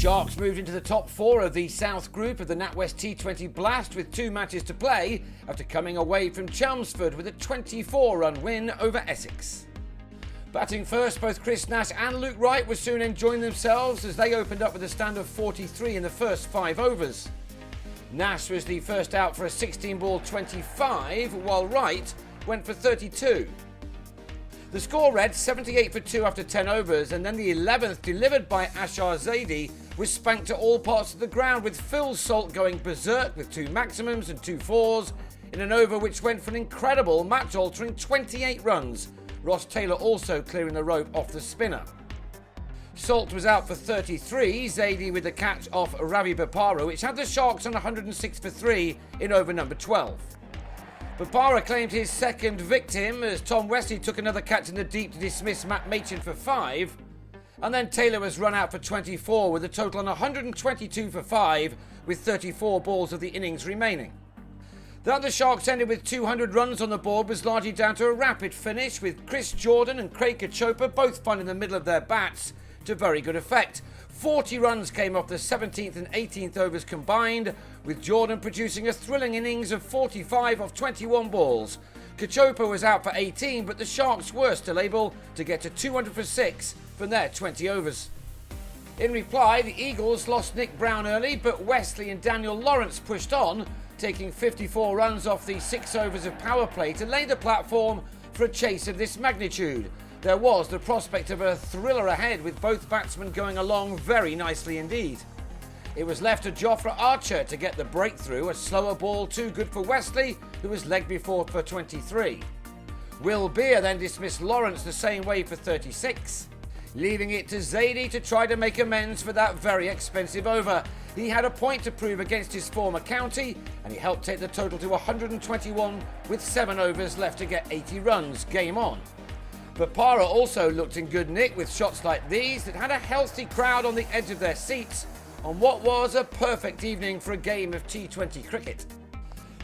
Sharks moved into the top 4 of the South Group of the NatWest T20 Blast with 2 matches to play after coming away from Chelmsford with a 24-run win over Essex. Batting first, both Chris Nash and Luke Wright were soon enjoying themselves as they opened up with a stand of 43 in the first 5 overs. Nash was the first out for a 16-ball 25, while Wright went for 32. The score read 78 for 2 after 10 overs, and then the 11th, delivered by Ashar Zaidi, was spanked to all parts of the ground, with Phil Salt going berserk with 2 maximums and 2 fours in an over which went for an incredible match-altering 28 runs, Ross Taylor also clearing the rope off the spinner. Salt was out for 33, Zaidi with the catch off Ravi Bopara, which had the Sharks on 106 for 3 in over number 12. Bopara claimed his second victim as Tom Wesley took another catch in the deep to dismiss Matt Machin for 5, and then Taylor was run out for 24 with a total on 122 for 5 with 34 balls of the innings remaining. That the Sharks ended with 200 runs on the board was largely down to a rapid finish, with Chris Jordan and Craig Kachopa both finding the middle of their bats to very good effect. 40 runs came off the 17th and 18th overs combined, with Jordan producing a thrilling innings of 45 off 21 balls. Kachopa was out for 18, but the Sharks were still able to get to 200 for 6 from their 20 overs. In reply, the Eagles lost Nick Brown early, but Wesley and Daniel Lawrence pushed on, taking 54 runs off the 6 overs of power play to lay the platform for a chase of this magnitude. There was the prospect of a thriller ahead, with both batsmen going along very nicely indeed. It was left to Jofra Archer to get the breakthrough, a slower ball too good for Wesley, who was legged before for 23. Will Beer then dismissed Lawrence the same way for 36, leaving it to Zaidi to try to make amends for that very expensive over. He had a point to prove against his former county, and he helped take the total to 121 with 7 overs left to get 80 runs, game on. Bopara also looked in good nick with shots like these that had a healthy crowd on the edge of their seats on what was a perfect evening for a game of T20 cricket.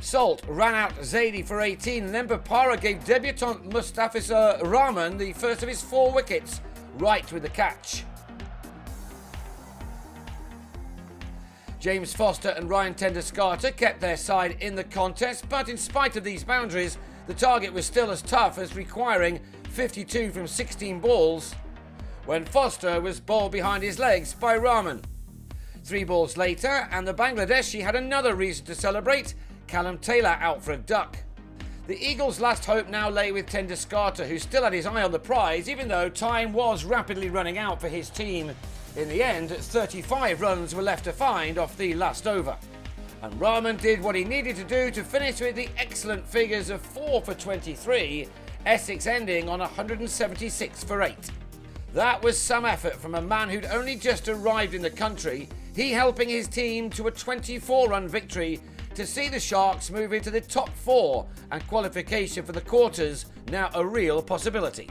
Salt ran out Zaidi for 18, and then Bopara gave debutant Mustafizur Rahman the first of his 4 wickets, right with the catch. James Foster and Ryan Tenduscarter kept their side in the contest, but in spite of these boundaries, the target was still as tough as requiring 52 from 16 balls when Foster was bowled behind his legs by Rahman. 3 balls later, and the Bangladeshi had another reason to celebrate, Callum Taylor out for a duck. The Eagles' last hope now lay with Tenduscarter, who still had his eye on the prize, even though time was rapidly running out for his team. In the end, 35 runs were left to find off the last over, and Rahman did what he needed to do to finish with the excellent figures of 4 for 23, Essex ending on 176 for 8. That was some effort from a man who'd only just arrived in the country, he helping his team to a 24-run victory to see the Sharks move into the top 4 and qualification for the quarters now a real possibility.